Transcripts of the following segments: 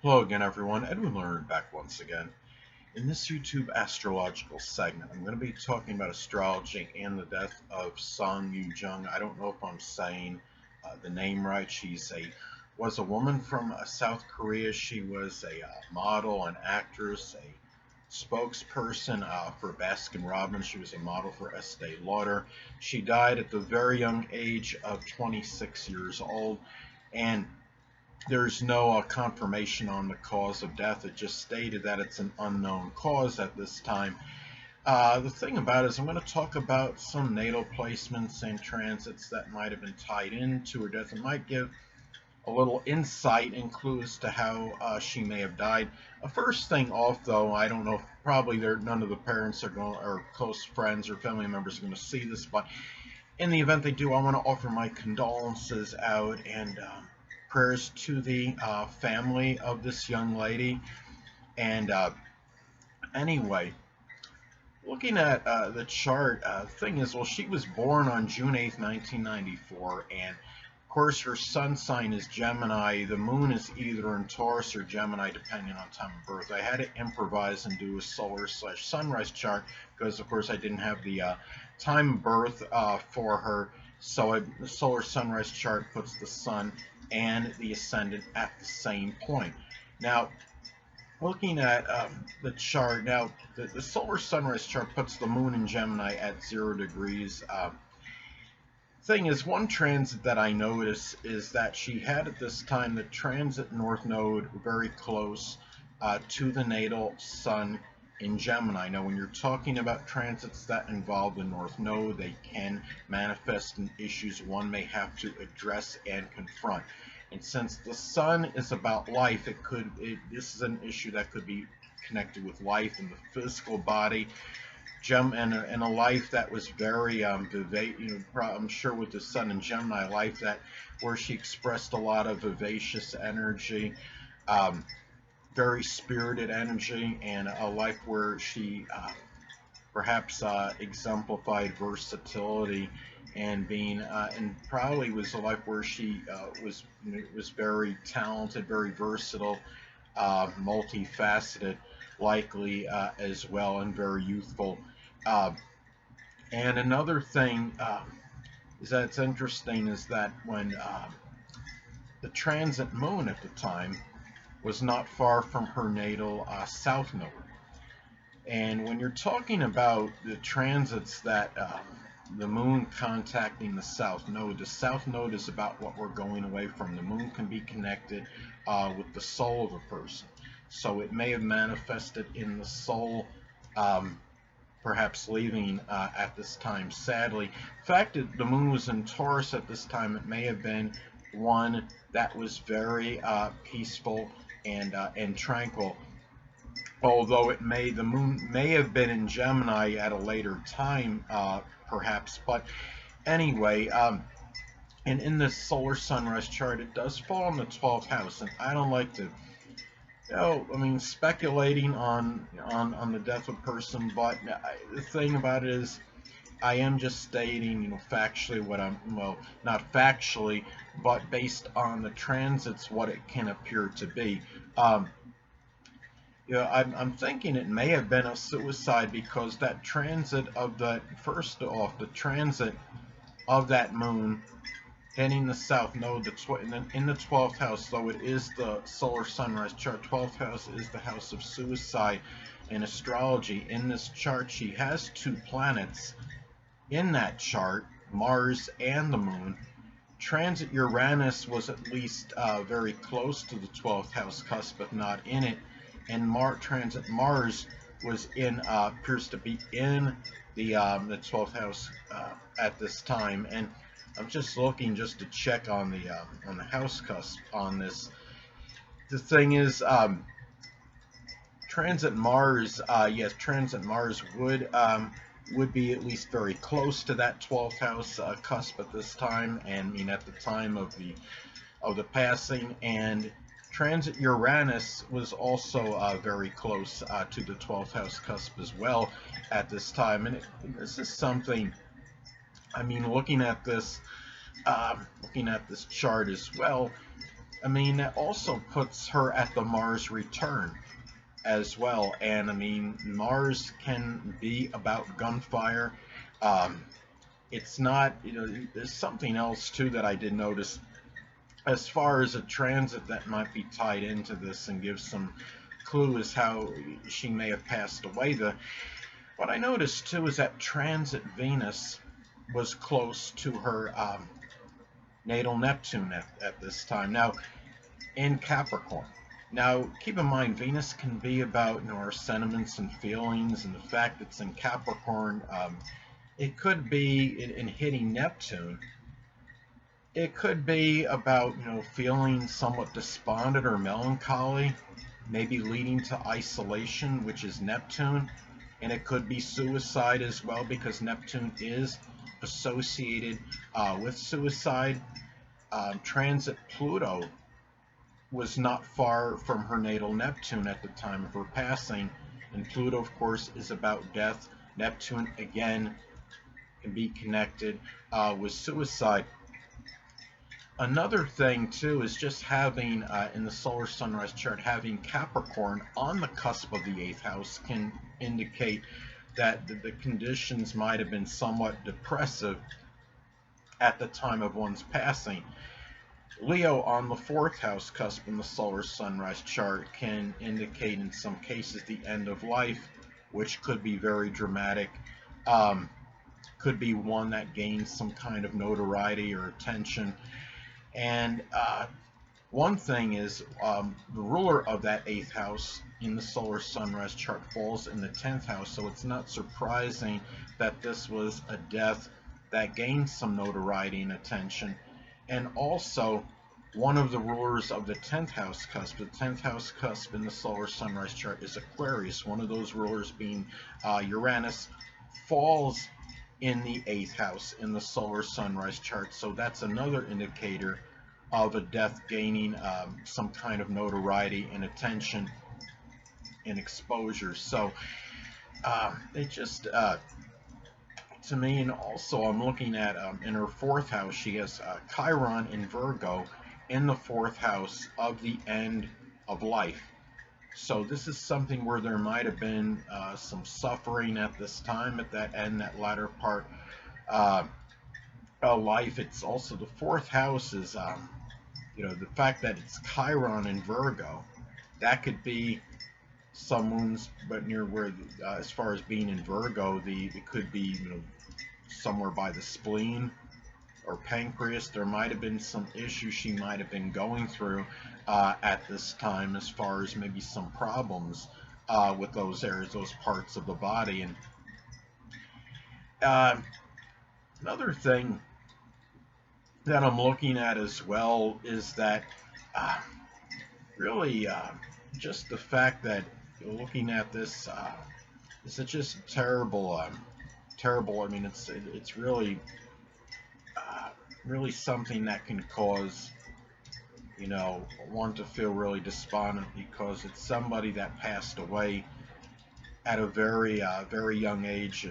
Hello again, everyone. Edwin Learnard back once again. In this YouTube astrological segment, I'm going to be talking about astrology and the death of Song Yoo-Jung. I don't know if I'm saying the name right. Was a woman from South Korea. She was a model, an actress, a spokesperson for Baskin Robbins. She was a model for Estee Lauder. She died at the very young age of 26 years old, and there's no confirmation on the cause of death. It just stated that it's an unknown cause at this time. The thing about it is I'm going to talk about some natal placements and transits that might have been tied into her death. It might give a little insight and clues to how she may have died. First thing off, though, I don't know, probably none of the parents are going, or close friends or family members are going to see this, but in the event they do, I want to offer my condolences out and prayers to the family of this young lady. And anyway, looking at the chart, thing is, well, she was born on June 8th, 1994, and of course her sun sign is Gemini. The moon is either in Taurus or Gemini, depending on time of birth. I had to improvise and do a solar/sunrise chart because, of course, I didn't have the time of birth for her. So the solar sunrise chart puts the sun and the ascendant at the same point. Now, looking at the chart, now the solar sunrise chart puts the moon in Gemini at 0 degrees. Thing is, one transit that I notice is that she had at this time the transit north node very close to the natal sun in Gemini. Now, when you're talking about transits that involve the north node, they can manifest in issues one may have to address and confront. And since the sun is about life, this is an issue that could be connected with life in the physical body, and a life that was very I'm sure with the sun in Gemini, life that where she expressed a lot of vivacious energy, very spirited energy, and a life where she perhaps exemplified versatility and being and probably was a life where she was very talented, very versatile, multifaceted, likely as well, and very youthful. And another thing is that's interesting is that when the transit moon at the time was not far from her natal south node. And when you're talking about the transits that the moon contacting the south node is about what we're going away from. The moon can be connected with the soul of a person. So it may have manifested in the soul, perhaps leaving at this time, sadly. The fact that the moon was in Taurus at this time, it may have been one that was very peaceful and tranquil. Although the moon may have been in Gemini at a later time, perhaps. But anyway, and in this solar sunrise chart, it does fall in the 12th house, and I don't like to, speculating on the death of a person. But the thing about it is, I am just stating, factually not factually, but based on the transits, what it can appear to be. I'm thinking it may have been a suicide because that transit of the transit of that moon hitting the south node, in the 12th house, though it is the solar sunrise chart. 12th house is the house of suicide in astrology. In this chart, she has two planets in that chart, Mars and the moon. Transit Uranus was at least very close to the 12th house cusp, but not in it. And transit Mars was appears to be in the 12th house at this time. And I'm just looking just to check on the house cusp on this. The thing is, transit Mars, yes, transit Mars would be at least very close to that 12th house cusp at this time, and at the time of the passing. And transit Uranus was also very close to the 12th house cusp as well at this time. And this is something, looking at this chart as well, I mean, that also puts her at the Mars return as well. And I mean, Mars can be about gunfire. Um, it's not, there's something else too that I did notice as far as a transit that might be tied into this and give some clue as how she may have passed away. What I noticed too is that transit Venus was close to her natal Neptune at this time. Now, in Capricorn. Now, keep in mind, Venus can be about our sentiments and feelings, and the fact it's in Capricorn. It could be in hitting Neptune. It could be about feeling somewhat despondent or melancholy, maybe leading to isolation, which is Neptune, and it could be suicide as well because Neptune is associated with suicide. Transit Pluto was not far from her natal Neptune at the time of her passing, and Pluto, of course, is about death. Neptune, again, can be connected with suicide. Another thing, too, is just having, in the solar sunrise chart, having Capricorn on the cusp of the 8th house can indicate that the conditions might have been somewhat depressive at the time of one's passing. Leo on the 4th house cusp in the solar sunrise chart can indicate in some cases the end of life, which could be very dramatic. Could be one that gains some kind of notoriety or attention. And one thing is the ruler of that 8th house in the solar sunrise chart falls in the 10th house, so it's not surprising that this was a death that gained some notoriety and attention. And also, one of the rulers of the 10th house cusp, the 10th house cusp in the solar sunrise chart is Aquarius. One of those rulers being Uranus falls in the 8th house in the solar sunrise chart. So that's another indicator of a death gaining some kind of notoriety and attention and exposure. So it just, to me, and also I'm looking at in her 4th house, she has Chiron in Virgo in the 4th house of the end of life. So this is something where there might have been some suffering at this time, at that end, that latter part of life. It's also the 4th house is, the fact that it's Chiron in Virgo, that could be some wounds, but near where, as far as being in Virgo, it could be, somewhere by the spleen or pancreas. There might have been some issues she might have been going through at this time, as far as maybe some problems with those areas, those parts of the body. And another thing that I'm looking at as well is that really just the fact that looking at this, it's just terrible, terrible. I mean, it's really really something that can cause one to feel really despondent, because it's somebody that passed away at a very very young age,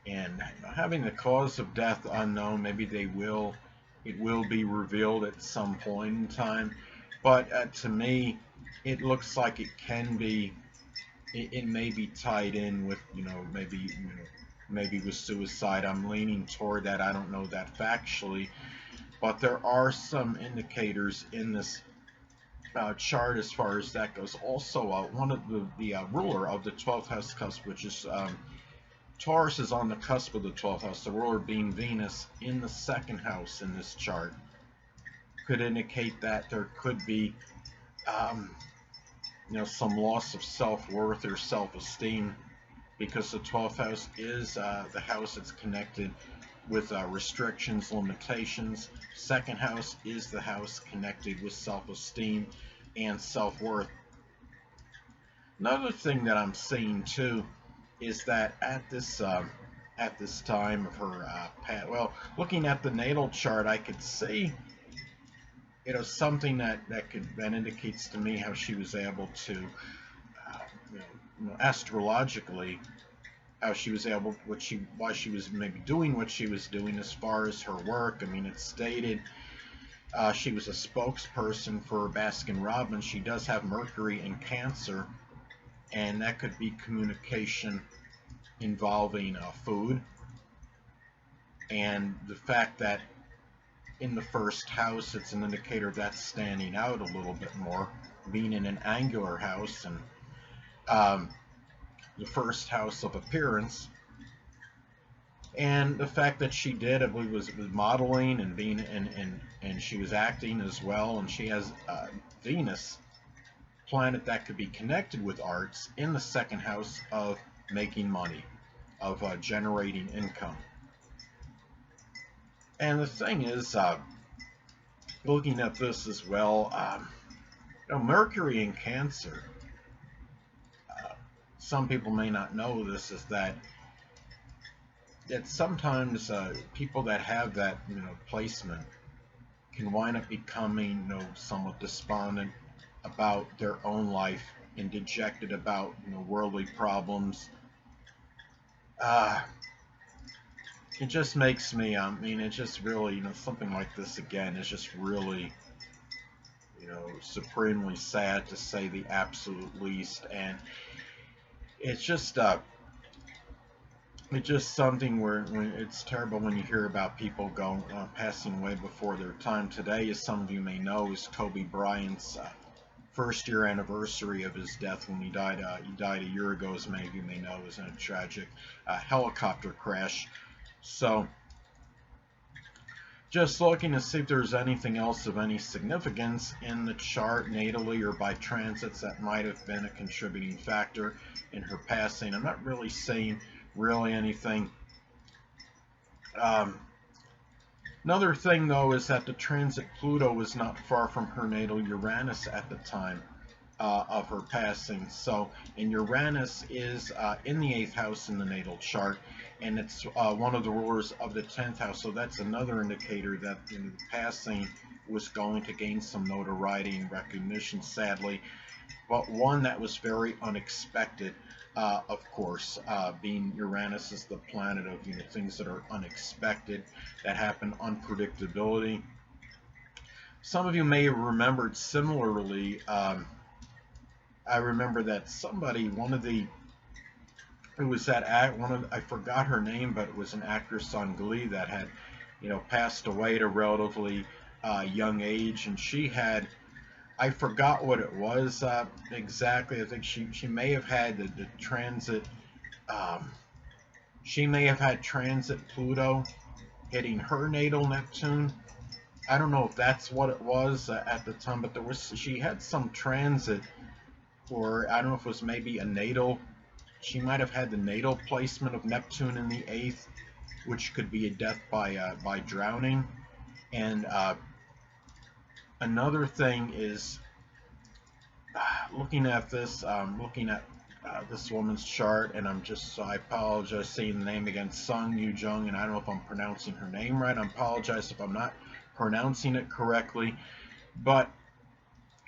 and having the cause of death unknown. Maybe it will be revealed at some point in time, but to me it looks like it can be, it may be tied in with maybe with suicide. I'm leaning toward that. I don't know that factually, but there are some indicators in this chart as far as that goes. Also, one of the ruler of the 12th house cusp, which is Taurus, is on the cusp of the 12th house, the ruler being Venus in the 2nd house in this chart, could indicate that there could be some loss of self-worth or self-esteem, because the 12th house is the house that's connected with restrictions, limitations. 2nd house is the house connected with self-esteem and self-worth. Another thing that I'm seeing too is that at this time of her looking at the natal chart, I could see something that indicates to me how she was able to astrologically, how she was able, why she was maybe doing what she was doing as far as her work. I mean, it's stated She was a spokesperson for Baskin Robbins. She does have Mercury in Cancer, and that could be communication involving food. And the fact that in the first house, it's an indicator that's standing out a little bit more, being in an angular house, and um, the first house of appearance. And the fact that she did, I believe, was modeling and being and she was acting as well, and she has Venus, planet that could be connected with arts, in the second house of making money, of generating income. And the thing is, looking at this as well, Mercury in Cancer, some people may not know this, is that sometimes people that have that placement can wind up becoming somewhat despondent about their own life and dejected about worldly problems. It just makes me, it just really, something like this again is just really, supremely sad, to say the absolute least. And it's just something where it's terrible when you hear about people passing away before their time. Today, as some of you may know, is Kobe Bryant's first year anniversary of his death when he died. He died a year ago, as many of you may know. It was in a tragic helicopter crash. So, just looking to see if there's anything else of any significance in the chart, natally or by transits, that might have been a contributing factor in her passing. I'm not really saying anything. Another thing, though, is that the transit Pluto was not far from her natal Uranus at the time of her passing. So, and Uranus is in the 8th house in the natal chart, and it's one of the rulers of the 10th house. So that's another indicator that the passing was going to gain some notoriety and recognition, sadly, but one that was very unexpected. Of course, being Uranus is the planet of things that are unexpected, that happen, unpredictability. Some of you may have remembered similarly. I remember that somebody, it was that I forgot her name, but it was an actress on Glee that had, passed away at a relatively young age, and she had, I forgot what it was exactly. I think she may have had the transit. She may have had transit Pluto hitting her natal Neptune. I don't know if that's what it was at the time, but she had some transit, or I don't know if it was maybe a natal. She might have had the natal placement of Neptune in the 8th, which could be a death by drowning. And another thing is, looking at this, this woman's chart, and I apologize saying the name again, Song Yoo-Jung, and I don't know if I'm pronouncing her name right. I apologize if I'm not pronouncing it correctly. But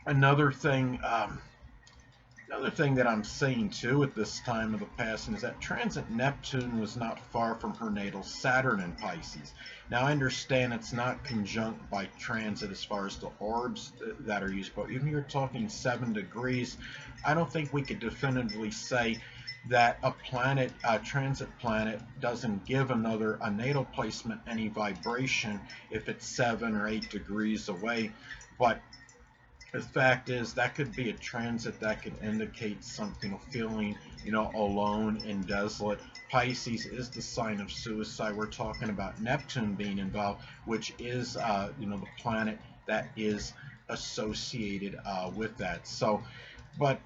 another thing that I'm saying too at this time of the passing is that transit Neptune was not far from her natal Saturn in Pisces. Now, I understand it's not conjunct by transit as far as the orbs that are used, but even if you're talking 7 degrees, I don't think we could definitively say that a transit planet doesn't give a natal placement any vibration if it's 7 or 8 degrees away. But the fact is, that could be a transit that could indicate something, feeling, alone and desolate. Pisces is the sign of suicide. We're talking about Neptune being involved, which is, the planet that is associated with that. So, but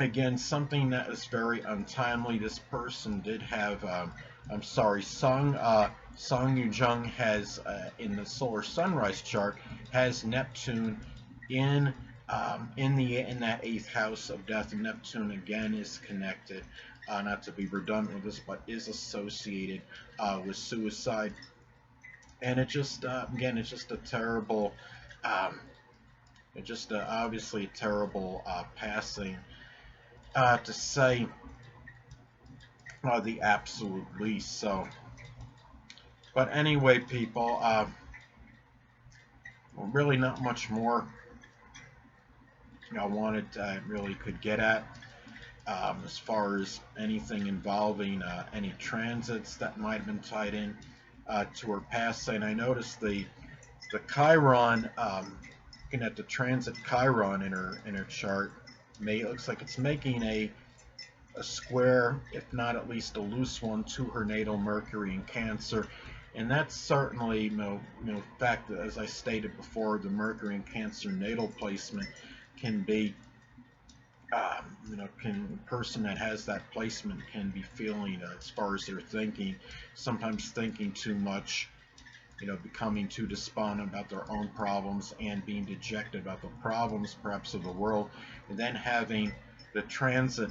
again, something that is very untimely. This person did have, Song Yoo-Jung has, in the solar sunrise chart, has Neptune in that 8th house of death. And Neptune again is connected, not to be redundant with this, but is associated with suicide. And it just again, it's just a terrible, obviously a terrible passing, to say the absolute least. So, but anyway, people, Well, really not much more I wanted really could get at as far as anything involving any transits that might have been tied in to her past. And I noticed the Chiron, looking at the transit Chiron in her chart, looks like it's making a square, if not at least a loose one, to her natal Mercury in Cancer. And that's certainly, fact, as I stated before, the Mercury in Cancer natal placement can be, person that has that placement can be feeling, as far as their thinking, sometimes thinking too much, becoming too despondent about their own problems and being dejected about the problems, perhaps, of the world, and then having the transit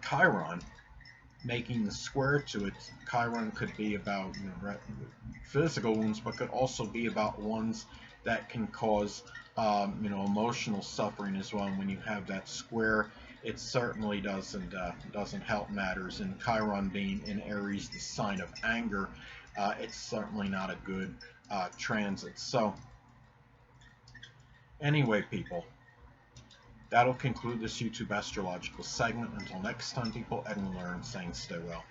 Chiron making the square to it. Chiron could be about physical wounds, but could also be about ones that can cause emotional suffering as well. And when you have that square, it certainly doesn't help matters. And Chiron being in Aries, the sign of anger, it's certainly not a good transit. So anyway, people, that'll conclude this YouTube astrological segment. Until next time, people, Edwin Learnard saying stay well.